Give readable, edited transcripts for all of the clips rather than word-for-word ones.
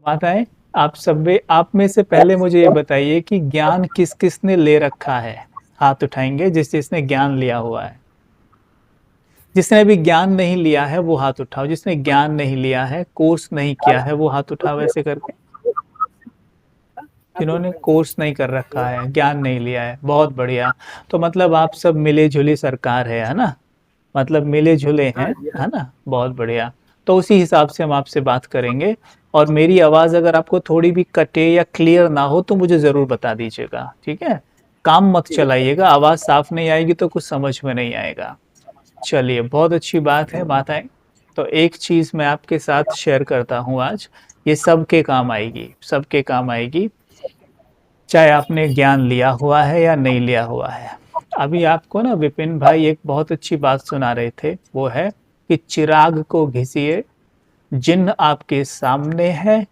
माताएं, आप में से पहले मुझे ये बताइए कि ज्ञान किस किस ने ले रखा है। हाथ उठाएंगे जिसने ज्ञान लिया हुआ है। जिसने अभी ज्ञान नहीं लिया है वो हाथ उठाओ। जिसने ज्ञान नहीं लिया है, कोर्स नहीं किया है, वो हाथ उठाओ ऐसे करके। जिन्होंने कोर्स नहीं कर रखा है, ज्ञान नहीं लिया है, बहुत बढ़िया। तो मतलब आप सब मिले जुली सरकार है ना? मतलब मिले जुले हैं, है ना? बहुत बढ़िया। तो उसी हिसाब से हम आपसे बात करेंगे। और मेरी आवाज अगर आपको थोड़ी भी कटे या क्लियर ना हो तो मुझे जरूर बता दीजिएगा, ठीक है? काम मत चलाइएगा, आवाज साफ नहीं आएगी तो कुछ समझ में नहीं आएगा। चलिए, बहुत अच्छी बात है माताएं। तो एक चीज मैं आपके साथ शेयर करता हूँ आज। ये सबके काम आएगी, सबके काम आएगी, चाहे आपने ज्ञान लिया हुआ है या नहीं लिया हुआ है। अभी आपको ना विपिन भाई एक बहुत अच्छी बात सुना रहे थे, वो है कि चिराग को घिसिए, जिन्न आपके सामने है,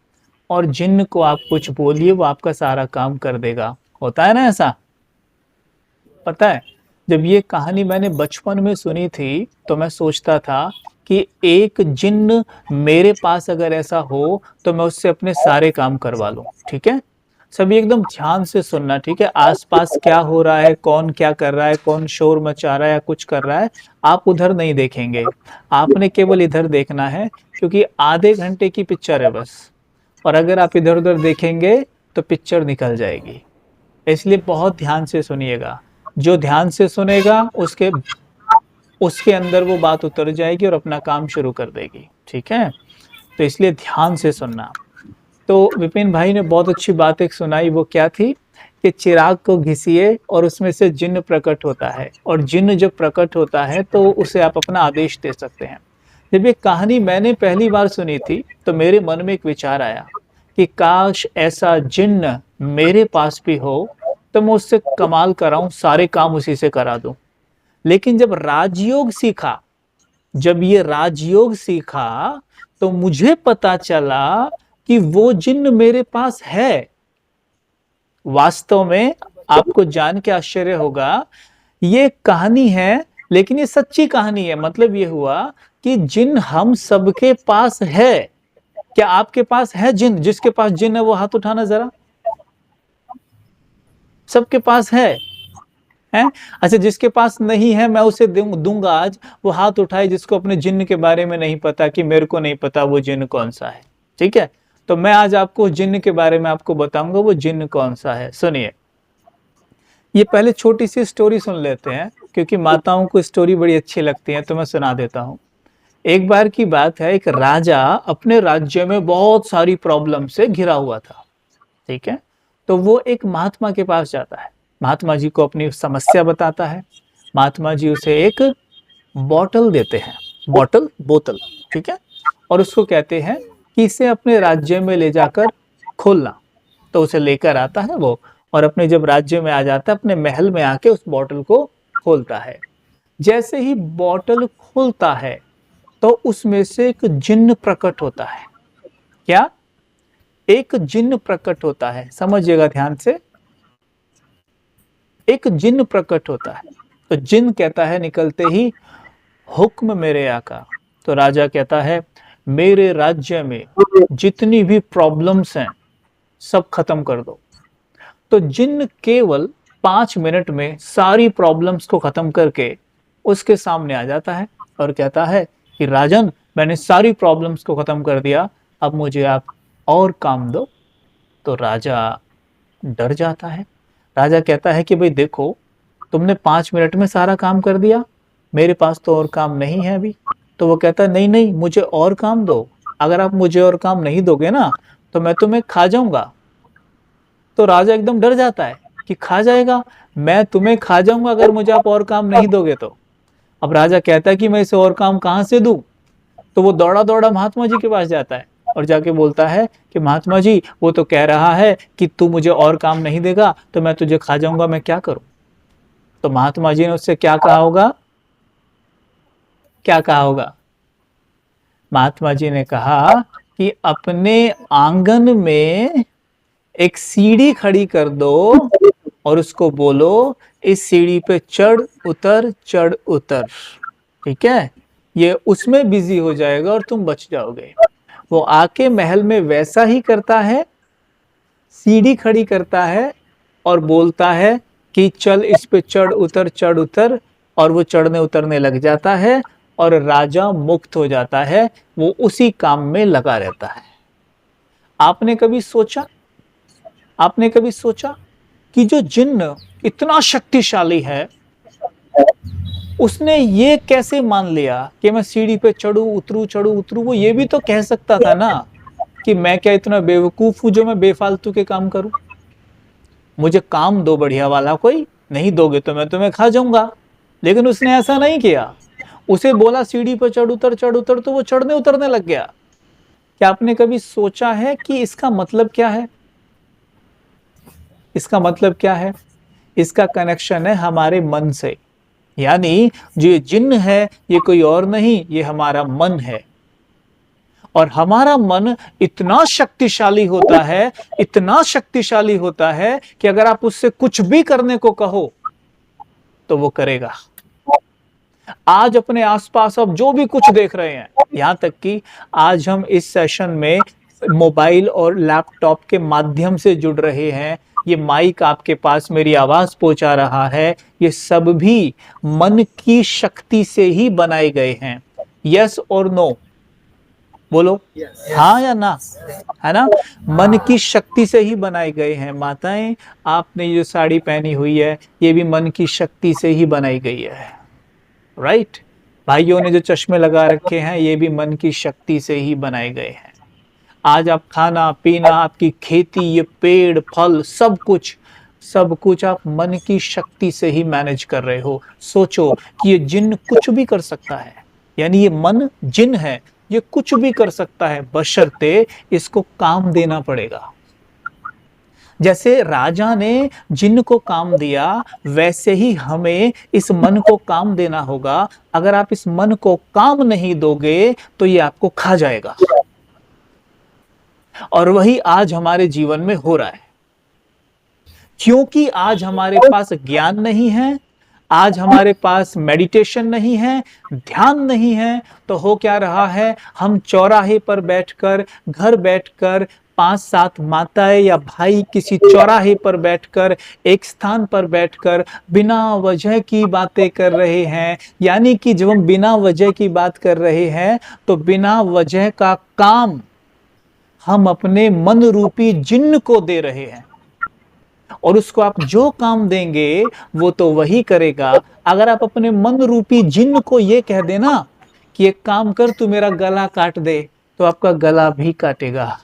और जिन्न को आप कुछ बोलिए वो आपका सारा काम कर देगा। होता है ना ऐसा? पता है, जब ये कहानी मैंने बचपन में सुनी थी तो मैं सोचता था कि एक जिन्न मेरे पास अगर ऐसा हो तो मैं उससे अपने सारे काम करवा लूं। ठीक है, सभी एकदम ध्यान से सुनना, ठीक है? आसपास क्या हो रहा है, कौन क्या कर रहा है, कौन शोर मचा रहा है या कुछ कर रहा है, आप उधर नहीं देखेंगे। आपने केवल इधर देखना है, क्योंकि आधे घंटे की पिक्चर है बस। और अगर आप इधर उधर देखेंगे तो पिक्चर निकल जाएगी। इसलिए बहुत ध्यान से सुनिएगा। जो ध्यान से सुनेगा उसके उसके अंदर वो बात उतर जाएगी और अपना काम शुरू कर देगी। ठीक है, तो इसलिए ध्यान से सुनना। तो विपिन भाई ने बहुत अच्छी बात एक सुनाई, वो क्या थी कि चिराग को घिसिए और उसमें से जिन्न प्रकट होता है, और जिन्न जब प्रकट होता है तो उसे आप अपना आदेश दे सकते हैं। जब ये कहानी मैंने पहली बार सुनी थी तो मेरे मन में एक विचार आया कि काश ऐसा जिन्न मेरे पास भी हो तो मैं उससे कमाल कराऊं, सारे काम उसी से करा दूं। लेकिन जब ये राजयोग सीखा तो मुझे पता चला कि वो जिन्न मेरे पास है। वास्तव में आपको जान के आश्चर्य होगा, ये कहानी है लेकिन ये सच्ची कहानी है। मतलब ये हुआ कि जिन्न हम सबके पास है। क्या आपके पास है जिन्न? जिसके पास जिन्न है वो हाथ उठाना जरा। सबके पास है? अच्छा, जिसके पास नहीं है मैं उसे दूंगा आज, वो हाथ उठाए जिसको अपने जिन्न के बारे में नहीं पता, कि मेरे को नहीं पता वो जिन्न कौन सा है। ठीक है, तो मैं आज आपको जिन्न के बारे में आपको बताऊंगा वो जिन्न कौन सा है। सुनिए, ये पहले छोटी सी स्टोरी सुन लेते हैं, क्योंकि माताओं को स्टोरी बड़ी अच्छी लगती है, तो मैं सुना देता हूँ। एक बार की बात है, एक राजा अपने राज्य में बहुत सारी प्रॉब्लम से घिरा हुआ था। ठीक है, तो वो एक महात्मा के पास जाता है, महात्मा जी को अपनी समस्या बताता है। महात्मा जी उसे एक बॉटल देते हैं, बोतल, ठीक है, और उसको कहते हैं कि इसे अपने राज्य में ले जाकर खोलना। तो उसे लेकर आता है वो, और अपने जब राज्य में आ जाता है, अपने महल में आके उस बॉटल को खोलता है। जैसे ही बॉटल खोलता है तो उसमें से एक जिन्न प्रकट होता है। क्या? एक जिन्न प्रकट होता है, समझिएगा ध्यान से। एक जिन्न प्रकट होता है। तो जिन्न कहता है निकलते ही, हुक्म मेरे आका। तो राजा कहता है, मेरे राज्य में जितनी भी प्रॉब्लम्स हैं सब खत्म कर दो। तो जिन्न केवल 5 मिनट में सारी प्रॉब्लम्स को खत्म करके उसके सामने आ जाता है और कहता है कि राजन, मैंने सारी प्रॉब्लम्स को खत्म कर दिया, अब मुझे आप और काम दो। तो राजा डर जाता है। राजा कहता है कि भाई देखो, तुमने 5 मिनट में सारा काम कर दिया, मेरे पास तो और काम नहीं है अभी। तो वो कहता है, नहीं नहीं, मुझे और काम दो। अगर आप मुझे और काम नहीं दोगे ना तो मैं तुम्हें खा जाऊंगा। तो राजा एकदम डर जाता है कि खा जाएगा, मैं तुम्हें खा जाऊंगा अगर मुझे आप और काम नहीं दोगे तो। अब राजा कहता है कि मैं इसे और काम कहां से दूं? तो वो दौड़ा दौड़ा महात्मा जी के पास जाता है और जाके बोलता है कि महात्मा जी, वो तो कह रहा है कि तू मुझे और काम नहीं देगा तो मैं तुझे खा जाऊंगा, मैं क्या करूं? तो महात्मा जी ने उससे क्या कहा होगा? क्या कहा होगा? महात्मा जी ने कहा कि अपने आंगन में एक सीढ़ी खड़ी कर दो और उसको बोलो, इस सीढ़ी पे चढ़ उतर, चढ़ उतर। ठीक है, ये उसमें बिजी हो जाएगा और तुम बच जाओगे। वो आके महल में वैसा ही करता है, सीढ़ी खड़ी करता है और बोलता है कि चल इस पे चढ़ उतर, और वो चढ़ने उतरने लग जाता है और राजा मुक्त हो जाता है, वो उसी काम में लगा रहता है। आपने कभी सोचा, आपने कभी सोचा कि जो जिन्न इतना शक्तिशाली है, उसने ये कैसे मान लिया कि मैं सीढ़ी पे चढ़ू उतरू? वो ये भी तो कह सकता था ना कि मैं क्या इतना बेवकूफ हूं जो मैं बेफालतू के काम करूं? मुझे काम दो बढ़िया वाला कोई, नहीं दोगे तो मैं तुम्हें खा जाऊंगा। लेकिन उसने ऐसा नहीं किया, उसे बोला सीढ़ी पर चढ़ उतर, तो वो चढ़ने उतरने लग गया। क्या आपने कभी सोचा है कि इसका मतलब क्या है? इसका मतलब क्या है? इसका कनेक्शन है हमारे मन से। यानी जो ये जिन्न है ये कोई और नहीं, ये हमारा मन है। और हमारा मन इतना शक्तिशाली होता है, इतना शक्तिशाली होता है कि अगर आप उससे कुछ भी करने को कहो तो वो करेगा। आज अपने आसपास अब जो भी कुछ देख रहे हैं, यहां तक कि आज हम इस सेशन में मोबाइल और लैपटॉप के माध्यम से जुड़ रहे हैं, ये माइक आपके पास मेरी आवाज पहुंचा रहा है, ये सब भी मन की शक्ति से ही बनाए गए हैं। यस और नो बोलो, हाँ या ना? है ना? मन की शक्ति से ही बनाए गए हैं। माताएं, आपने जो साड़ी पहनी हुई है ये भी मन की शक्ति से ही बनाई गई है, राइट? भाइयों ने जो चश्मे लगा रखे हैं ये भी मन की शक्ति से ही बनाए गए हैं। आज आप खाना पीना, आपकी खेती, ये पेड़ फल, सब कुछ आप मन की शक्ति से ही मैनेज कर रहे हो। सोचो कि ये जिन्न कुछ भी कर सकता है, यानी ये मन जिन्न है, ये कुछ भी कर सकता है, बशर्ते इसको काम देना पड़ेगा। जैसे राजा ने जिन्न को काम दिया, वैसे ही हमें इस मन को काम देना होगा। अगर आप इस मन को काम नहीं दोगे तो ये आपको खा जाएगा। और वही आज हमारे जीवन में हो रहा है, क्योंकि आज हमारे पास ज्ञान नहीं है, आज हमारे पास मेडिटेशन नहीं है, ध्यान नहीं है, तो हो क्या रहा है? हम चौराहे पर बैठकर, घर बैठकर, 5-7 माताएं या भाई किसी चौराहे पर बैठकर, एक स्थान पर बैठकर बिना वजह की बातें कर रहे हैं। यानी कि जब हम बिना वजह की बात कर रहे हैं तो बिना वजह का काम हम अपने मन रूपी जिन्न को दे रहे हैं, और उसको आप जो काम देंगे वो तो वही करेगा। अगर आप अपने मन रूपी जिन्न को ये कह देना कि एक काम कर, तू मेरा गला काट दे, तो आपका गला भी काटेगा।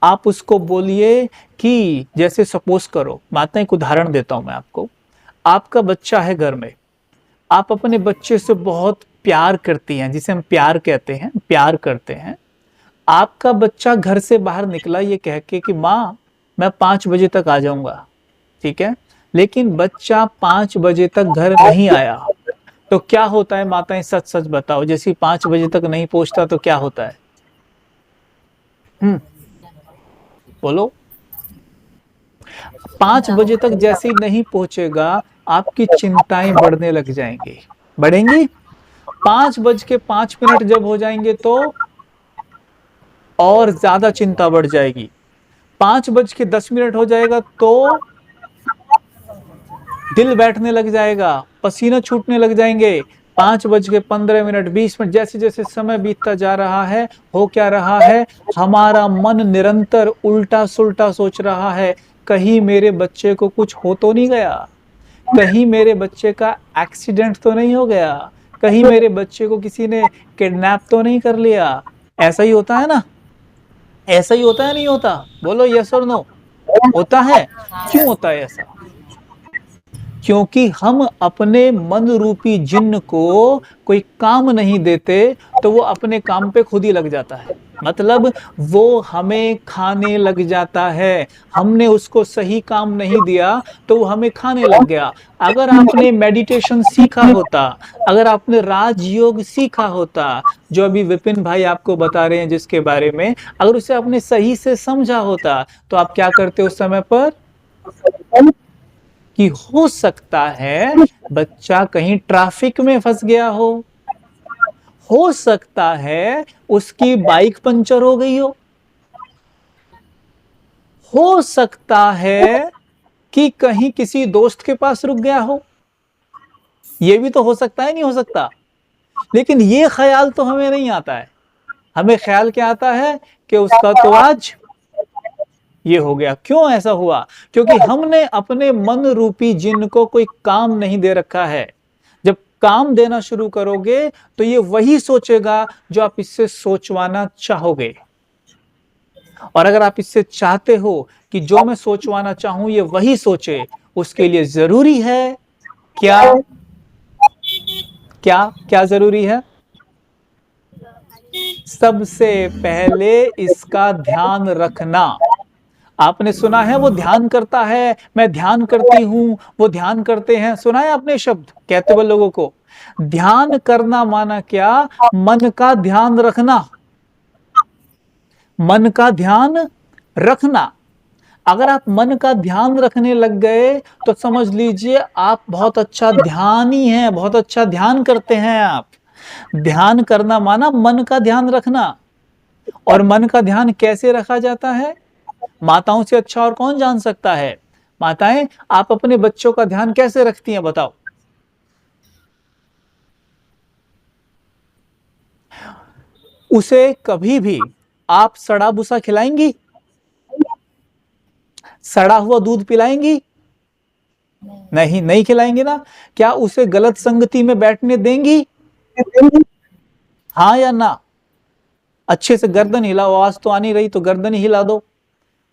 आप उसको बोलिए कि जैसे सपोज करो, माता एक उदाहरण देता हूं मैं आपको। आपका बच्चा है घर में, आप अपने बच्चे से बहुत प्यार करती हैं, जिसे हम प्यार कहते हैं, प्यार करते हैं। आपका बच्चा घर से बाहर निकला ये कह के कि माँ मैं 5 बजे तक आ जाऊंगा, ठीक है? लेकिन बच्चा 5 बजे तक घर नहीं आया, तो क्या होता है? माताएं सच सच बताओ, जैसे 5 बजे तक नहीं पहुंचता तो क्या होता है? बोलो। 5 बजे तक जैसे ही नहीं पहुंचेगा, आपकी चिंताएं बढ़ने लग जाएंगी, बढ़ेंगी। 5:05 जब हो जाएंगे तो और ज्यादा चिंता बढ़ जाएगी। 5:10 हो जाएगा तो दिल बैठने लग जाएगा, पसीना छूटने लग जाएंगे। 5:15, 20 जैसे जैसे समय बीतता जा रहा है, हो क्या रहा है? हमारा मन निरंतर उल्टा सुल्टा सोच रहा है, कहीं मेरे बच्चे को कुछ हो तो नहीं गया, कहीं मेरे बच्चे का एक्सीडेंट तो नहीं हो गया, कहीं मेरे बच्चे को किसी ने किडनैप तो नहीं कर लिया। ऐसा ही होता है ना? ऐसा ही होता है, नहीं होता? बोलो यस और नो। होता है। क्यों होता है ऐसा? क्योंकि हम अपने मन रूपी जिन्न को कोई काम नहीं देते तो वो अपने काम पे खुद ही लग जाता है। मतलब वो हमें खाने लग जाता है। हमने उसको सही काम नहीं दिया तो वो हमें खाने लग गया। अगर आपने मेडिटेशन सीखा होता, अगर आपने राजयोग सीखा होता, जो अभी विपिन भाई आपको बता रहे हैं जिसके बारे में, अगर उसे आपने सही से समझा होता तो आप क्या करते उस समय पर? कि हो सकता है बच्चा कहीं ट्रैफिक में फंस गया हो सकता है उसकी बाइक पंचर हो गई हो सकता है कि कहीं किसी दोस्त के पास रुक गया हो, ये भी तो हो सकता है, नहीं हो सकता? लेकिन ये ख्याल तो हमें नहीं आता है। हमें ख्याल क्या आता है कि उसका तो आज ये हो गया। क्यों ऐसा हुआ? क्योंकि हमने अपने मन रूपी जिन को कोई काम नहीं दे रखा है। जब काम देना शुरू करोगे तो ये वही सोचेगा जो आप इससे सोचवाना चाहोगे। और अगर आप इससे चाहते हो कि जो मैं सोचवाना चाहूं ये वही सोचे, उसके लिए जरूरी है क्या? क्या क्या जरूरी है? सबसे पहले इसका ध्यान रखना। आपने सुना है वो ध्यान करता है, मैं ध्यान करती हूं, वो ध्यान करते हैं। सुना है आपने शब्द कहते हुए लोगों को? ध्यान करना माना क्या? मन का ध्यान रखना। मन का ध्यान रखना। अगर आप मन का ध्यान रखने लग गए तो समझ लीजिए आप बहुत अच्छा ध्यानी हैं, बहुत अच्छा ध्यान करते हैं आप। ध्यान करना माना मन का ध्यान रखना। और मन का ध्यान कैसे रखा जाता है? माताओं से अच्छा और कौन जान सकता है? माताएं, आप अपने बच्चों का ध्यान कैसे रखती हैं बताओ? उसे कभी भी आप सड़ा भूसा खिलाएंगी? सड़ा हुआ दूध पिलाएंगी? नहीं, नहीं खिलाएंगे ना। क्या उसे गलत संगति में बैठने देंगी? हाँ या ना? अच्छे से गर्दन हिलाओ, आवाज तो आ नहीं रही तो गर्दन ही हिला दो।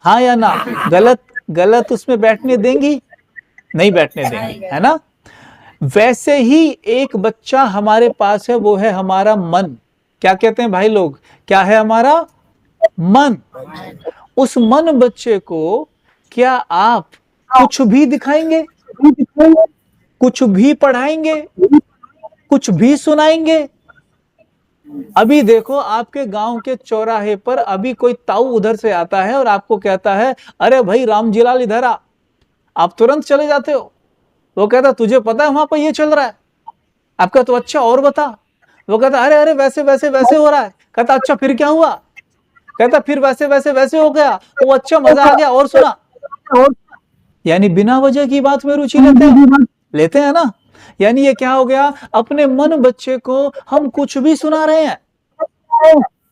हाँ या ना? गलत गलत उसमें बैठने देंगी? नहीं बैठने देंगी, है ना? वैसे ही एक बच्चा हमारे पास है, वो है हमारा मन। क्या कहते हैं भाई लोग? क्या है हमारा मन? उस मन बच्चे को क्या आप कुछ भी दिखाएंगे, कुछ भी पढ़ाएंगे, कुछ भी सुनाएंगे? अभी देखो आपके गांव के चौराहे पर अभी कोई ताऊ उधर से आता है और आपको कहता है, अरे भाई रामजीलाल इधर आ। आप तुरंत चले जाते हो। वो कहता, तुझे पता है वहां पर ये चल रहा है? आपका तो अच्छा, और बता। वो कहता, अरे अरे वैसे वैसे वैसे हो रहा है। कहता, अच्छा फिर क्या हुआ? कहता, फिर वैसे वैसे वैसे हो गया। वो अच्छा, मजा आ गया, और सुना। यानी बिना वजह की बात में रुचि लेते हैं ना। यानी ये क्या हो गया? अपने मन बच्चे को हम कुछ भी सुना रहे हैं।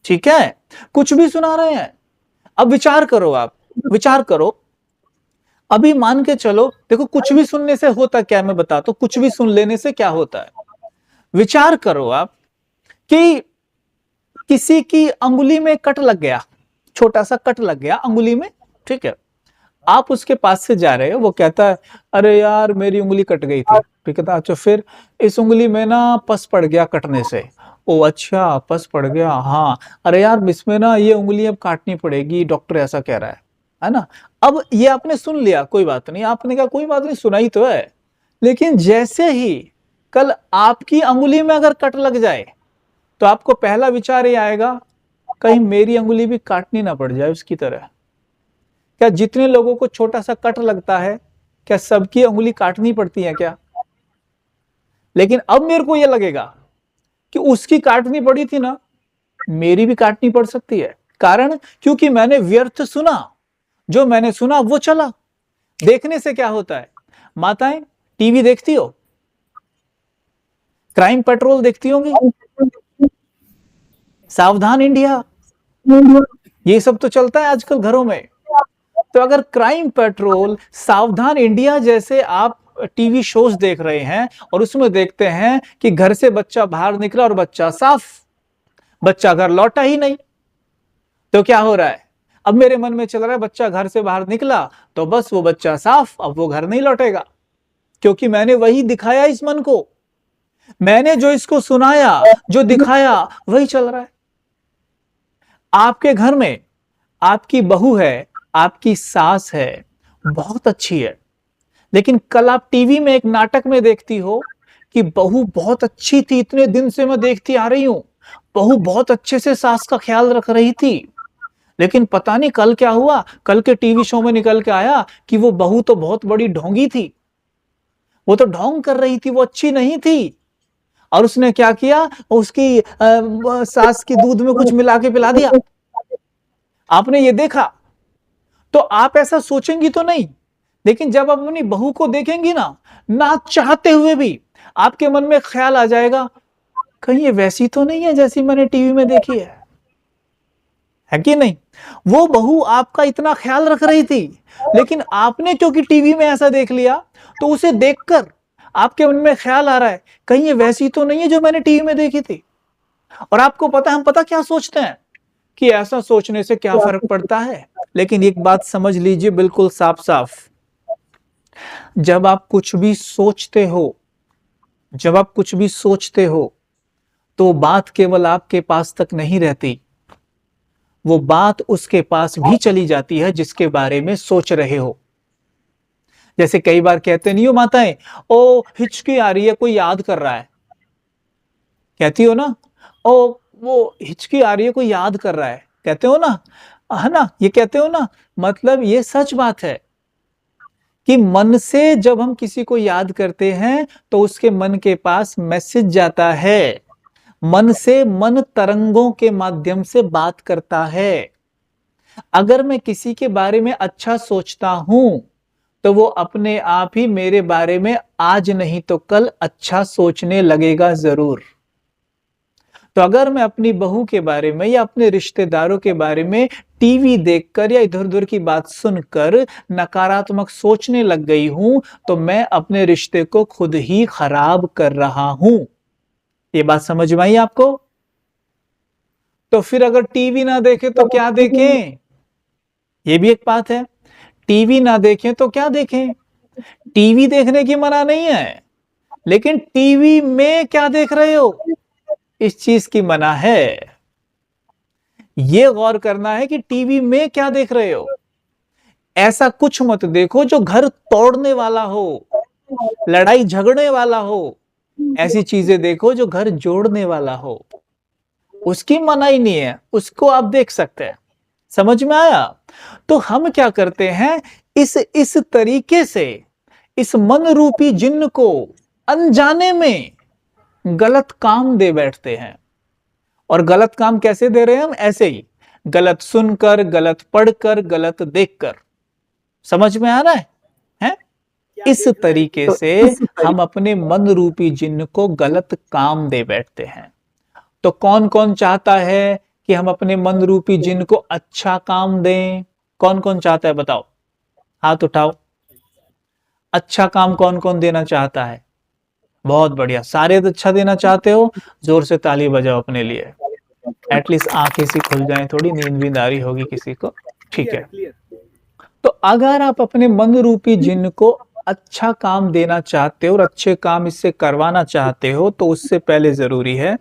ठीक है, कुछ भी सुना रहे हैं। अब विचार करो, आप विचार करो। अभी मान के चलो, देखो कुछ भी सुनने से होता क्या, मैं बताता हूं। कुछ भी सुन लेने से क्या होता है, विचार करो आप कि किसी की अंगुली में कट लग गया, छोटा सा कट लग गया अंगुली में। ठीक है, आप उसके पास से जा रहे हो, वो कहता है, अरे यार मेरी उंगली कट गई थी। फिर कहता, अच्छा फिर? इस उंगली में ना पस पड़ गया कटने से। ओ अच्छा, पस पड़ गया, हाँ। अरे यार इसमें ना ये उंगली अब काटनी पड़ेगी, डॉक्टर ऐसा कह रहा है ना? अब ये आपने सुन लिया, कोई बात नहीं, आपने कहा कोई बात नहीं, सुनाई तो है। लेकिन जैसे ही कल आपकी अंगुली में अगर कट लग जाए तो आपको पहला विचार ये आएगा, कहीं मेरी अंगुली भी काटनी ना पड़ जाए उसकी तरह। क्या जितने लोगों को छोटा सा कट लगता है, क्या सबकी अंगुली काटनी पड़ती है क्या? लेकिन अब मेरे को यह लगेगा कि उसकी काटनी पड़ी थी ना, मेरी भी काटनी पड़ सकती है। कारण, क्योंकि मैंने व्यर्थ सुना, जो मैंने सुना वो चला। देखने से क्या होता है? माताएं टीवी देखती हो? क्राइम पेट्रोल देखती होंगी, सावधान इंडिया, ये सब तो चलता है आजकल घरों में। तो अगर क्राइम पेट्रोल, सावधान इंडिया जैसे आप टीवी शोज देख रहे हैं और उसमें देखते हैं कि घर से बच्चा बाहर निकला और बच्चा साफ, बच्चा घर लौटा ही नहीं, तो क्या हो रहा है? अब मेरे मन में चल रहा है, बच्चा घर से बाहर निकला तो बस वो बच्चा साफ, अब वो घर नहीं लौटेगा। क्योंकि मैंने वही दिखाया इस मन को, मैंने जो इसको सुनाया, जो दिखाया, वही चल रहा है। आपके घर में आपकी बहू है, आपकी सास है, बहुत अच्छी है, लेकिन कल आप टीवी में एक नाटक में देखती हो कि बहू बहुत अच्छी थी, इतने दिन से मैं देखती आ रही हूं, बहू बहुत अच्छे से सास का ख्याल रख रही थी। लेकिन पता नहीं कल क्या हुआ, कल के टीवी शो में निकल के आया कि वो बहू तो बहुत बड़ी ढोंगी थी, वो तो ढोंग कर रही थी, वो अच्छी नहीं थी। और उसने क्या किया, उसकी सास की दूध में कुछ मिला के पिला दिया। आपने ये देखा, तो आप ऐसा सोचेंगी तो नहीं, लेकिन जब आप अपनी बहू को देखेंगी ना चाहते हुए भी आपके मन में ख्याल आ जाएगा, कहीं ये वैसी तो नहीं है जैसी मैंने टीवी में देखी है कि नहीं? वो बहू आपका इतना ख्याल रख रही थी, लेकिन आपने क्योंकि टीवी में ऐसा देख लिया, तो उसे देखकर आपके मन में ख्याल आ रहा है, कहीं ये वैसी तो नहीं है जो मैंने टीवी में देखी थी। और आपको पता है, हम पता क्या सोचते हैं कि ऐसा सोचने से क्या फर्क पड़ता है, लेकिन एक बात समझ लीजिए बिल्कुल साफ साफ, जब आप कुछ भी सोचते हो, जब आप कुछ भी सोचते हो, तो बात केवल आपके पास तक नहीं रहती, वो बात उसके पास भी चली जाती है जिसके बारे में सोच रहे हो। जैसे कई बार कहते नहीं हो माताएं, ओ हिचकी आ रही है, कोई याद कर रहा है, कहती हो ना, ओ वो हिचकी आ रही है, कोई याद कर रहा है, कहते हो ना, है ना, ये कहते हो ना। मतलब ये सच बात है कि मन से जब हम किसी को याद करते हैं तो उसके मन के पास मैसेज जाता है, मन से मन तरंगों के माध्यम से बात करता है। अगर मैं किसी के बारे में अच्छा सोचता हूं, तो वो अपने आप ही मेरे बारे में आज नहीं तो कल अच्छा सोचने लगेगा जरूर। तो अगर मैं अपनी बहू के बारे में या अपने रिश्तेदारों के बारे में टीवी देखकर या इधर उधर की बात सुनकर नकारात्मक सोचने लग गई हूं, तो मैं अपने रिश्ते को खुद ही खराब कर रहा हूं। ये बात समझ में आई आपको? तो फिर अगर टीवी ना देखे तो क्या देखें? ये भी एक बात है। टीवी ना देखें तो क्या देखें? टीवी देखने की मना नहीं है, लेकिन टीवी में क्या देख रहे हो, इस चीज की मना है। ये गौर करना है कि टीवी में क्या देख रहे हो। ऐसा कुछ मत देखो जो घर तोड़ने वाला हो, लड़ाई झगड़ने वाला हो। ऐसी चीजें देखो जो घर जोड़ने वाला हो। उसकी मनाही नहीं है, उसको आप देख सकते हैं। समझ में आया? तो हम क्या करते हैं, इस तरीके से इस मन रूपी जिन्न को अनजाने में गलत काम दे बैठते हैं। और गलत काम कैसे दे रहे हैं हम? ऐसे ही, गलत सुनकर, गलत पढ़कर, गलत देखकर। समझ में आ रहा है? इस तरीके से हम अपने मन रूपी जिन्न को गलत काम दे बैठते हैं। तो कौन कौन चाहता है कि हम अपने मन रूपी जिन्न को अच्छा काम दें? कौन कौन चाहता है, बताओ, हाथ उठाओ। अच्छा काम कौन कौन देना चाहता है? बहुत बढ़िया, सारे अच्छा देना चाहते हो, जोर से ताली बजाओ अपने लिए। एटलीस्ट आंखें सी खुल जाएं, थोड़ी नींद भी आ रही होगी किसी को। ठीक है, तो अगर आप अपने मन रूपी जिन्न को अच्छा काम देना चाहते हो और अच्छे काम इससे करवाना चाहते हो, तो उससे पहले जरूरी है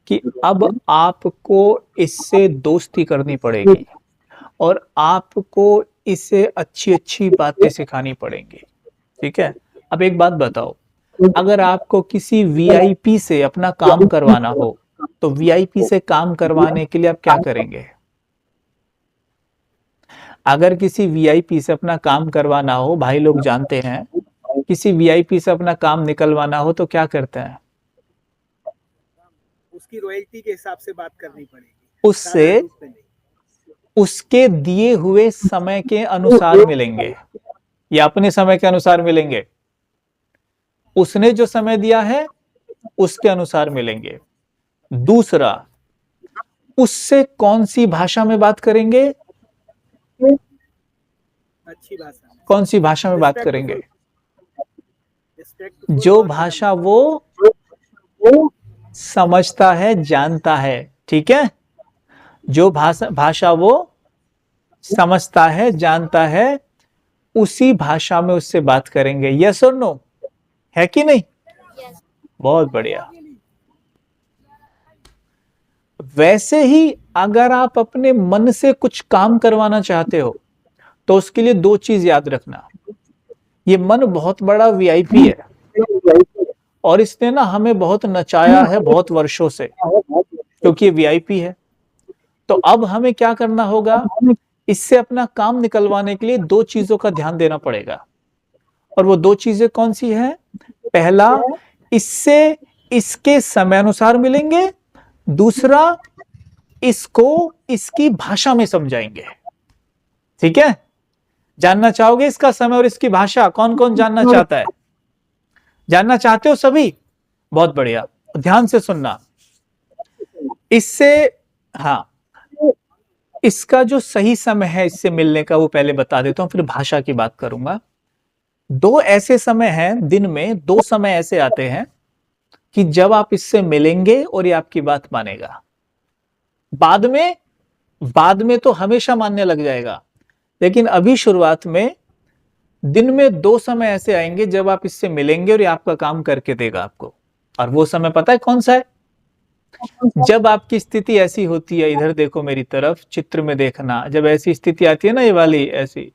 कि अब आपको इससे दोस्ती करनी पड़ेगी और आपको इसे अच्छी अच्छी बातें सिखानी पड़ेंगी। ठीक है? अब एक बात बताओ, अगर आपको किसी वीआईपी से अपना काम करवाना हो, तो वीआईपी से काम करवाने के लिए आप क्या करेंगे? अगर किसी वीआईपी से अपना काम करवाना हो, भाई लोग जानते हैं, किसी वीआईपी से अपना काम निकलवाना हो तो क्या करते हैं? उसकी रॉयल्टी के हिसाब से बात करनी पड़ेगी, उससे उसके दिए हुए समय के अनुसार मिलेंगे या अपने समय के अनुसार मिलेंगे? उसने जो समय दिया है उसके अनुसार मिलेंगे। दूसरा, उससे कौन सी भाषा में बात करेंगे? अच्छी भाषा में। कौन सी भाषा में बात करेंगे? जो भाषा वो समझता है, जानता है। ठीक है? जो भाषा वो समझता है, जानता है, उसी भाषा में उससे बात करेंगे। यस और नो? है कि नहीं? बहुत बढ़िया। वैसे ही अगर आप अपने मन से कुछ काम करवाना चाहते हो, तो उसके लिए दो चीज याद रखना। ये मन बहुत बड़ा वीआईपी है और इसने ना हमें बहुत नचाया है बहुत वर्षों से, क्योंकि ये वीआईपी है। तो अब हमें क्या करना होगा, इससे अपना काम निकलवाने के लिए दो चीजों का ध्यान देना पड़ेगा। और वो दो चीजें कौन सी है? पहला, इससे इसके समय अनुसार मिलेंगे, दूसरा इसको इसकी भाषा में समझाएंगे। ठीक है, जानना चाहोगे इसका समय और इसकी भाषा? कौन कौन जानना चाहता है? जानना चाहते हो सभी? बहुत बढ़िया, ध्यान से सुनना। इससे हाँ, इसका जो सही समय है इससे मिलने का वो पहले बता देता हूं, फिर भाषा की बात करूंगा। दो ऐसे समय हैं दिन में, दो समय ऐसे आते हैं कि जब आप इससे मिलेंगे और ये आपकी बात मानेगा। बाद में तो हमेशा मानने लग जाएगा, लेकिन अभी शुरुआत में दिन में दो समय ऐसे आएंगे जब आप इससे मिलेंगे और ये आपका काम करके देगा आपको। और वो समय पता है कौन सा है? जब आपकी स्थिति ऐसी होती है, इधर देखो मेरी तरफ, चित्र में देखना, जब ऐसी स्थिति आती है ना, ये वाली ऐसी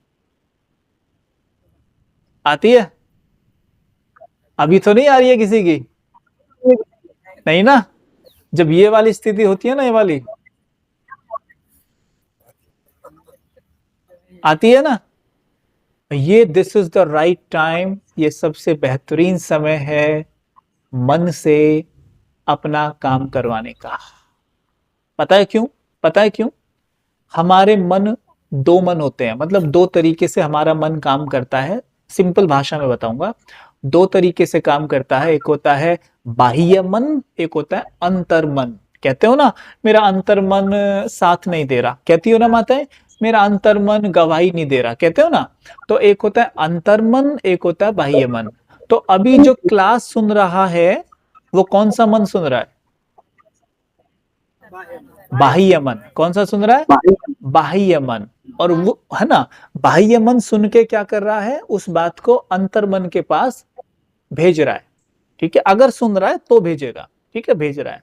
आती है, अभी तो नहीं आ रही है किसी की, नहीं ना? जब ये वाली स्थिति होती है ना, ये वाली आती है ना, ये this is the right time, ये सबसे बेहतरीन समय है मन से अपना काम करवाने का। पता है क्यों? पता है क्यों? हमारे मन दो मन होते हैं, मतलब दो तरीके से हमारा मन काम करता है। सिंपल भाषा में बताऊंगा, दो तरीके से काम करता है। एक होता है बाह्य मन, एक होता है अंतर मन। कहते हो ना, मेरा अंतर मन साथ नहीं दे रहा, कहती हो ना माताएं, मेरा अंतर मन गवाही नहीं दे रहा, कहते हो ना। तो एक होता है अंतर मन, एक होता है बाह्य मन। तो अभी जो क्लास सुन रहा है वो कौन सा मन सुन रहा है? बाह्य मन। कौन सा सुन रहा है? बाह्य मन। और वो है ना, बाह्य मन सुन के क्या कर रहा है, उस बात को अंतर मन के पास भेज रहा है। ठीक है, अगर सुन रहा है तो भेजेगा, ठीक है, भेज रहा है।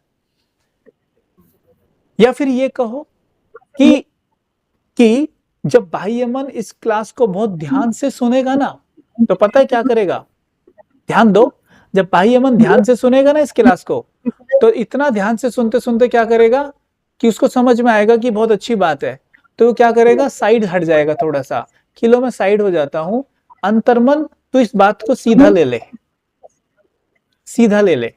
या फिर ये कहो कि जब बाह्य मन इस क्लास को बहुत ध्यान से सुनेगा ना, तो पता है क्या करेगा? ध्यान दो, जब बाह्य मन ध्यान से सुनेगा ना इस क्लास को, तो इतना ध्यान से सुनते सुनते क्या करेगा कि उसको समझ में आएगा कि बहुत अच्छी बात है, तो वो क्या करेगा, साइड हट जाएगा थोड़ा सा, कि लो मैं साइड हो जाता हूं। अंतर्मन तो इस बात को सीधा ले ले, सीधा ले ले।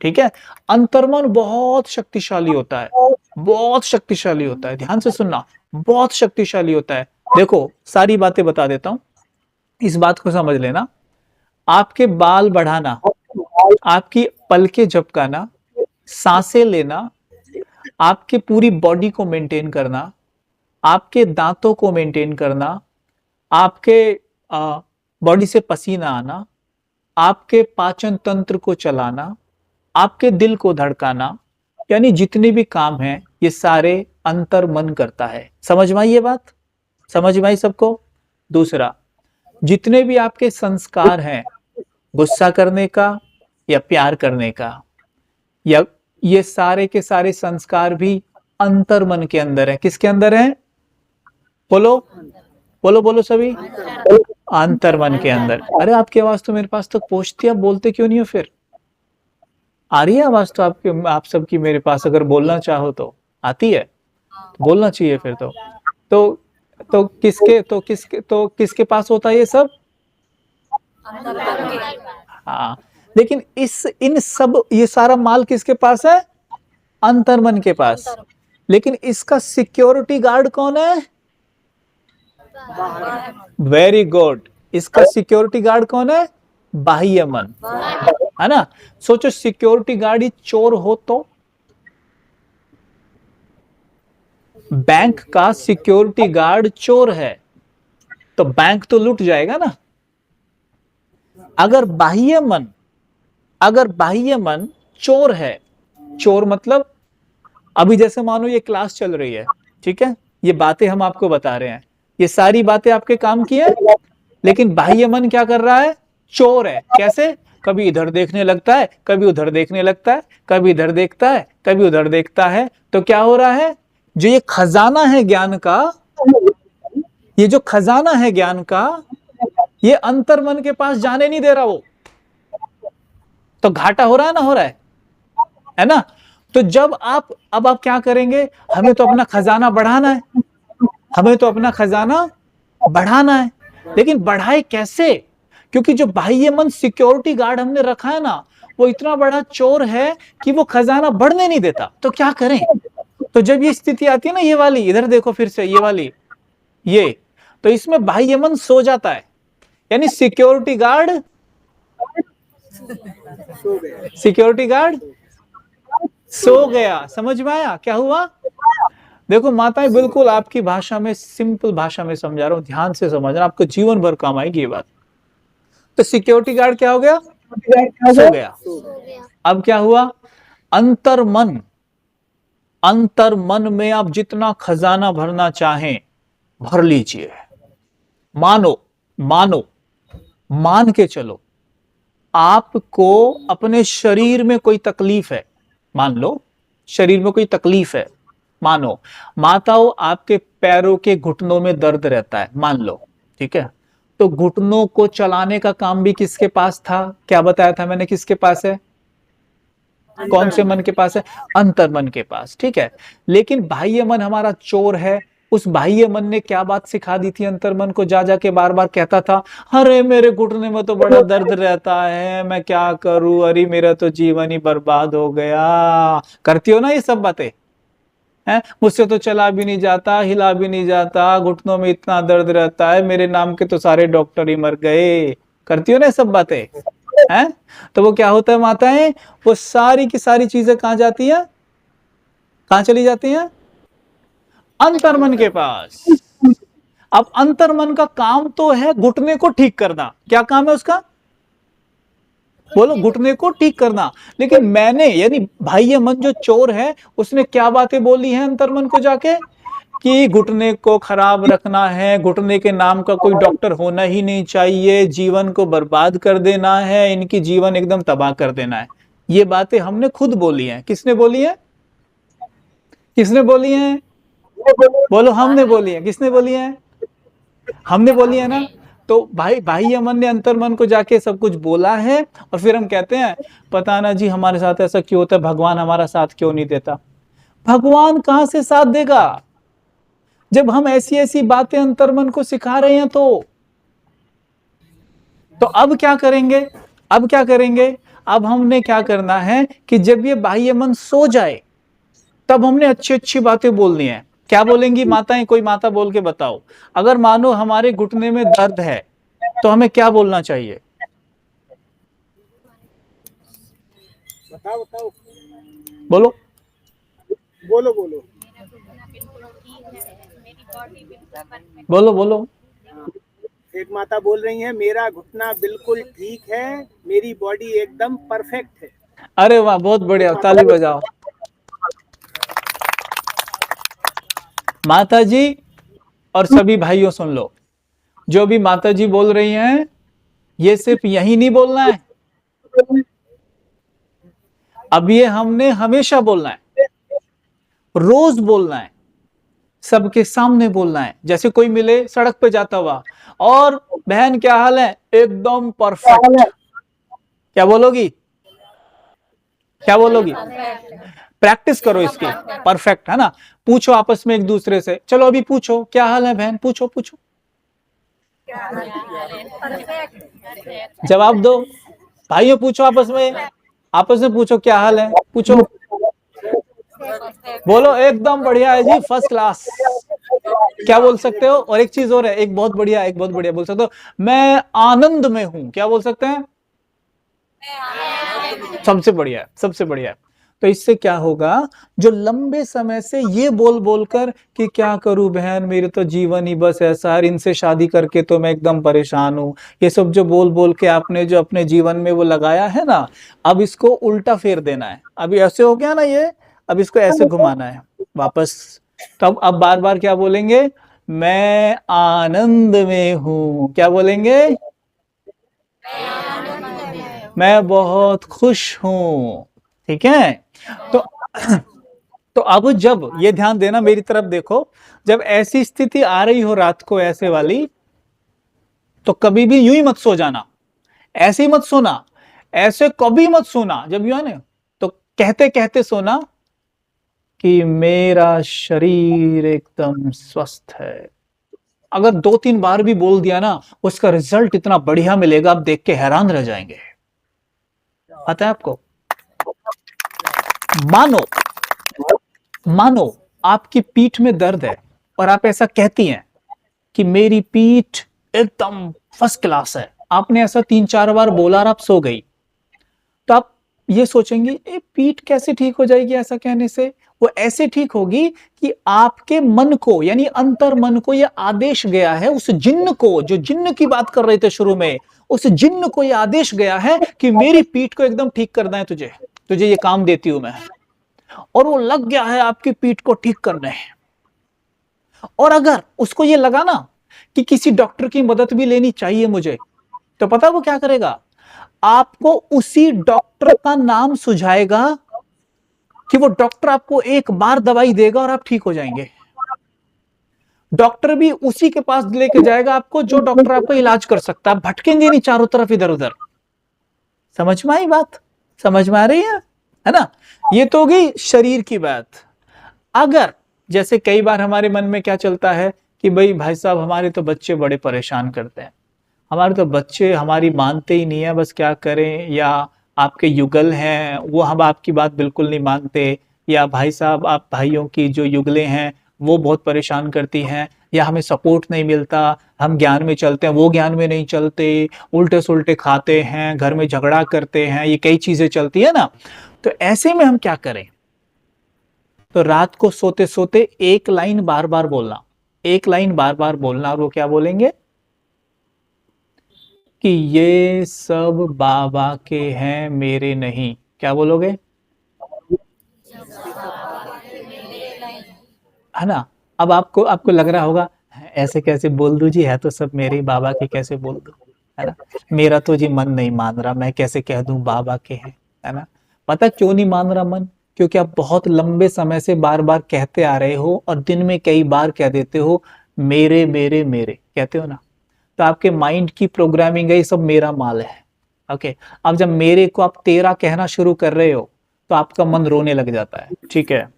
ठीक है, अंतर्मन बहुत शक्तिशाली होता है, बहुत शक्तिशाली होता है, ध्यान से सुनना, बहुत शक्तिशाली होता है। देखो सारी बातें बता देता हूं, इस बात को समझ लेना। आपके बाल बढ़ाना, आपकी पलके झपकाना, सांसें लेना, आपके पूरी बॉडी को मेंटेन करना, आपके दांतों को मेंटेन करना, आपके बॉडी से पसीना आना, आपके पाचन तंत्र को चलाना, आपके दिल को धड़काना, यानी जितने भी काम हैं ये सारे अंतर मन करता है। समझ में आई ये बात? समझ में आई सबको? दूसरा, जितने भी आपके संस्कार हैं, गुस्सा करने का या प्यार करने का, या ये सारे के सारे संस्कार भी अंतर मन के अंदर है। किसके अंदर है? बोलो बोलो बोलो सभी, अंतर मन के अंदर। अरे आपकी आवाज तो मेरे पास तक पहुंचती है, आप बोलते क्यों नहीं हो? फिर आ रही है आवाज तो आपके, आप सबकी मेरे पास, अगर बोलना चाहो तो आती है, तो बोलना चाहिए फिर तो किसके पास होता है ये सब? हाँ, लेकिन इन सब ये सारा माल किसके पास है? अंतर्मन के पास। लेकिन इसका सिक्योरिटी गार्ड कौन है? वेरी गुड, इसका सिक्योरिटी गार्ड कौन है? बाह्य मन, है ना। सोचो सिक्योरिटी गार्ड ही चोर हो तो? बैंक का सिक्योरिटी गार्ड चोर है तो बैंक तो लूट जाएगा ना। अगर बाह्य मन चोर है, चोर मतलब अभी जैसे मानो ये क्लास चल रही है, ठीक है, ये बातें हम आपको बता रहे हैं, ये सारी बातें आपके काम की है, लेकिन बाह्य मन क्या कर रहा है? चोर है। कैसे? कभी इधर देखने लगता है, कभी उधर देखने लगता है, कभी इधर देखता है, कभी उधर देखता है। तो क्या हो रहा है? जो ये खजाना है ज्ञान का, ये जो खजाना है ज्ञान का, ये अंतर मन के पास जाने नहीं दे रहा वो। तो घाटा हो रहा है ना, हो रहा है ना। तो जब अब आप क्या करेंगे? हमें तो अपना खजाना बढ़ाना है, हमें तो अपना खजाना बढ़ाना है, लेकिन बढ़ाए कैसे? क्योंकि जो बाह्य मन सिक्योरिटी गार्ड हमने रखा है ना, वो इतना बड़ा चोर है कि वो खजाना बढ़ने नहीं देता, तो क्या करें? तो जब ये स्थिति आती है ना, ये वाली, इधर देखो फिर से, ये वाली, ये, तो इसमें बाह्य मन सो जाता है, यानी सिक्योरिटी गार्ड, सो गया। सिक्योरिटी गार्ड सो गया। समझ में आया क्या हुआ? देखो माताएं, बिल्कुल आपकी भाषा में, सिंपल भाषा में समझा रहा हूं, ध्यान से समझना, आपको जीवन भर काम आएगी ये बात। तो सिक्योरिटी गार्ड क्या हो गया? सो गया। अब क्या हुआ? अंतर मन, अंतर मन में आप जितना खजाना भरना चाहें भर लीजिए। मानो, मानो, मान के चलो आपको अपने शरीर में कोई तकलीफ है, मान लो शरीर में कोई तकलीफ है, मानो माताओं आपके पैरों के घुटनों में दर्द रहता है, मान लो, ठीक है, तो घुटनों को चलाने का काम भी किसके पास था? क्या बताया था मैंने, किसके पास है? कौन से मन के पास है? अंतर मन के पास, ठीक है। लेकिन बाह्य मन हमारा चोर है, उस बाह्य मन ने क्या बात सिखा दी थी अंतर मन को? जा जाके बार बार कहता था, अरे मेरे घुटने में तो बड़ा दर्द रहता है, मैं क्या करूं, अरे मेरा तो जीवन ही बर्बाद हो गया। करती हो ना ये सब बातें? है, मुझसे तो चला भी नहीं जाता, हिला भी नहीं जाता, घुटनों में इतना दर्द रहता है, मेरे नाम के तो सारे डॉक्टर ही मर गए। करती हो ना ये सब बातें? हैं? तो वो क्या होता है माताएं, वो सारी की सारी चीजें कहां जाती है, कहां चली जाती हैं? अंतर्मन के पास। अब अंतर्मन का काम तो है घुटने को ठीक करना। क्या काम है उसका? बोलो, घुटने को ठीक करना। लेकिन मैंने, यानी बाह्य मन जो चोर है, उसने क्या बातें बोली हैं अंतर्मन को जाके, कि घुटने को खराब रखना है, घुटने के नाम का कोई डॉक्टर होना ही नहीं चाहिए, जीवन को बर्बाद कर देना है, इनकी जीवन एकदम तबाह कर देना है। ये बातें हमने खुद बोली हैं। किसने बोली है? किसने बोली है? बोलो, हमने बोली है। किसने बोली है? हमने बोली है ना। तो भाई, बाह्य मन ने अंतर मन को जाके सब कुछ बोला है, और फिर हम कहते हैं पता ना जी हमारे साथ ऐसा क्यों होता है, भगवान हमारा साथ क्यों नहीं देता। भगवान कहां से साथ देगा जब हम ऐसी ऐसी बातें अंतर्मन को सिखा रहे हैं? तो अब क्या करेंगे? अब क्या करेंगे? अब हमने क्या करना है कि जब ये बाह्य मन सो जाए, तब हमने अच्छी अच्छी बातें बोलनी है। क्या बोलेंगी माताएं? कोई माता बोल के बताओ। अगर मानो हमारे घुटने में दर्द है, तो हमें क्या बोलना चाहिए? बताओ बताओ, बोलो, बोलो बोलो। बोलो, बोलो। एक माता बोल रही है, मेरा घुटना बिल्कुल ठीक है, मेरी बॉडी एकदम परफेक्ट है। अरे वाह, बहुत बढ़िया, ताली बजाओ। माता जी और सभी भाइयों सुन लो, जो भी माता जी बोल रही हैं, ये सिर्फ यही नहीं बोलना है, अब ये हमने हमेशा बोलना है, रोज बोलना है, सबके सामने बोलना है। जैसे कोई मिले सड़क पे जाता हुआ, और बहन क्या हाल है? एकदम परफेक्ट। क्या बोलोगी? क्या बोलोगी? प्रैक्टिस करो इसकी, परफेक्ट, है ना। पूछो आपस में एक दूसरे से, चलो अभी पूछो, क्या हाल है बहन? पूछो पूछो, जवाब दो। भाइयों पूछो आपस में पूछो, क्या हाल है? पूछो, बोलो एकदम बढ़िया है जी, फर्स्ट क्लास। क्या बोल सकते हो? और एक चीज और है, एक बहुत बढ़िया बोल सकते हो, मैं आनंद में हूं। क्या बोल सकते हैं? सबसे बढ़िया है, सबसे बढ़िया है। तो इससे क्या होगा, जो लंबे समय से ये बोल बोलकर कि क्या करूं बहन, मेरे तो जीवन ही बस ऐसा है, इनसे शादी करके तो मैं एकदम परेशान हूं, ये सब जो बोल बोल के आपने जो अपने जीवन में वो लगाया है ना, अब इसको उल्टा फेर देना है। अभी ऐसे हो गया ना ये, अब इसको ऐसे घुमाना है वापस। तब अब बार बार क्या बोलेंगे? मैं आनंद में हूं। क्या बोलेंगे? मैं बहुत खुश हूं। ठीक है। तो तो अब जब ये ध्यान देना, मेरी तरफ देखो, जब ऐसी स्थिति आ रही हो रात को ऐसे वाली, तो कभी भी यूं ही मत सो जाना, ऐसे ही मत सोना, ऐसे कभी मत सोना। जब यूं है ना, तो कहते कहते सोना कि मेरा शरीर एकदम स्वस्थ है। अगर 2-3 बार भी बोल दिया ना, उसका रिजल्ट इतना बढ़िया मिलेगा, आप देख के हैरान रह जाएंगे। पता है आपको? मानो मानो आपकी पीठ में दर्द है और आप ऐसा कहती हैं कि मेरी पीठ एकदम फर्स्ट क्लास है। आपने ऐसा 3-4 बार बोला और आप सो गई, तो आप ये सोचेंगे ये पीठ कैसे ठीक हो जाएगी ऐसा कहने से? वो ऐसे ठीक होगी कि आपके मन को, यानी अंतर मन को ये आदेश गया है, उस जिन्न को, जो जिन्न की बात कर रहे थे शुरू में, उस जिन्न को ये आदेश गया है कि मेरी पीठ को एकदम ठीक करना है, तुझे ये काम देती हूं मैं। और वो लग गया है आपकी पीठ को ठीक करने। और अगर उसको ये लगा ना कि किसी डॉक्टर की मदद भी लेनी चाहिए मुझे, तो पता वो क्या करेगा? आपको उसी डॉक्टर का नाम सुझाएगा कि वो डॉक्टर आपको एक बार दवाई देगा और आप ठीक हो जाएंगे। डॉक्टर भी उसी के पास लेके जाएगा आपको जो डॉक्टर आपका इलाज कर सकता है। भटकेंगे नहीं चारों तरफ इधर उधर। समझ में आई बात? समझ में आ रही है ना? ये तो होगी शरीर की बात। अगर जैसे कई बार हमारे मन में क्या चलता है कि भाई साहब हमारे तो बच्चे बड़े परेशान करते हैं, हमारे तो बच्चे हमारी मानते ही नहीं है, बस क्या करें, या आपके युगल हैं वो हम आपकी बात बिल्कुल नहीं मानते, या भाई साहब आप भाइयों की जो युगलें हैं वो बहुत परेशान करती हैं, या हमें सपोर्ट नहीं मिलता, हम ज्ञान में चलते हैं वो ज्ञान में नहीं चलते, उल्टे सुल्टे खाते हैं, घर में झगड़ा करते हैं, ये कई चीजें चलती है ना। तो ऐसे में हम क्या करें? तो रात को सोते सोते एक लाइन बार बार बोलना, एक लाइन बार बार बोलना। और वो क्या बोलेंगे कि ये सब बाबा के हैं मेरे नहीं। क्या बोलोगे? है ना? अब आपको लग रहा होगा ऐसे कैसे बोल दूं जी, है तो सब मेरे ही, बाबा के कैसे बोल दूं, है ना? मेरा तो जी मन नहीं मान रहा, मैं कैसे कह दूं बाबा के हैं, है ना? पता क्यों नहीं मान रहा मन? क्योंकि आप बहुत लंबे समय से बार बार कहते आ रहे हो और दिन में कई बार कह देते हो मेरे मेरे मेरे, कहते हो ना। तो आपके माइंड की प्रोग्रामिंग है ये सब मेरा माल है। ओके, अब जब मेरे को आप तेरा कहना शुरू कर रहे हो तो आपका मन रोने लग जाता है। ठीक है,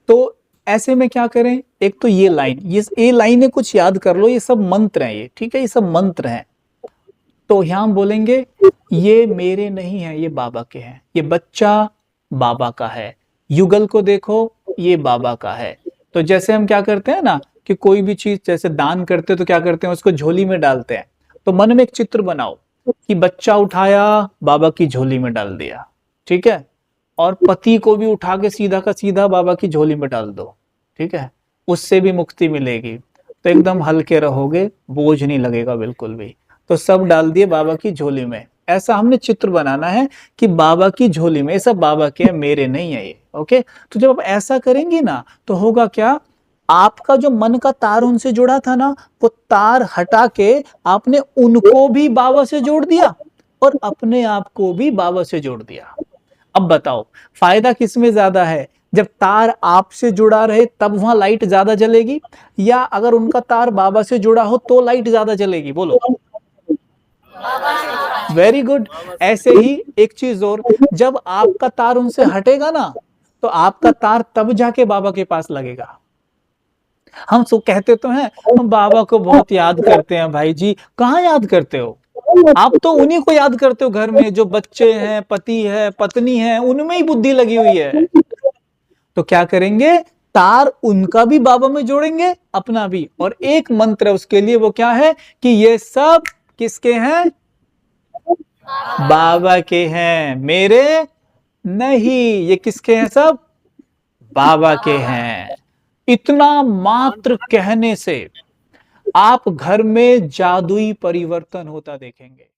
तो ऐसे में क्या करें? एक तो ये लाइनें कुछ याद कर लो, ये सब मंत्र हैं ये, ठीक है, ये सब मंत्र हैं। तो यहां हम बोलेंगे ये मेरे नहीं है, ये बाबा के हैं। ये बच्चा बाबा का है, युगल को देखो ये बाबा का है। तो जैसे हम क्या करते हैं ना कि कोई भी चीज जैसे दान करते हैं तो क्या करते हैं, उसको झोली में डालते हैं। तो मन में एक चित्र बनाओ कि बच्चा उठाया बाबा की झोली में डाल दिया, ठीक है, और पति को भी उठा के सीधा का सीधा बाबा की झोली में डाल दो, ठीक है, उससे भी मुक्ति मिलेगी। तो एकदम हल्के रहोगे, बोझ नहीं लगेगा बिल्कुल भी। तो सब डाल दिए बाबा की झोली में। ऐसा हमने चित्र बनाना है कि बाबा की झोली में, ये सब बाबा के हैं, मेरे नहीं है ये। ओके, तो जब आप ऐसा करेंगे ना तो होगा क्या, आपका जो मन का तार उनसे जुड़ा था ना, वो तार हटा के आपने उनको भी बाबा से जोड़ दिया और अपने आप को भी बाबा से जोड़ दिया। अब बताओ फायदा किसमें ज्यादा है? जब तार आपसे जुड़ा रहे तब वहां लाइट ज्यादा जलेगी, या अगर उनका तार बाबा से जुड़ा हो तो लाइट ज्यादा जलेगी? बोलो। Very good. ऐसे ही एक चीज और, जब आपका तार उनसे हटेगा ना तो आपका तार तब जाके बाबा के पास लगेगा। हम सो कहते तो हैं हम बाबा को बहुत याद करते हैं। भाई जी कहाँ याद करते हो? आप तो उन्हीं को याद करते हो घर में जो बच्चे हैं, पति है, पत्नी है, उनमें ही बुद्धि लगी हुई है। तो क्या करेंगे, तार उनका भी बाबा में जोड़ेंगे, अपना भी। और एक मंत्र उसके लिए, वो क्या है कि ये सब किसके हैं? बाबा के हैं, मेरे नहीं। ये किसके हैं? सब बाबा के हैं। इतना मात्र कहने से आप घर में जादुई परिवर्तन होता देखेंगे।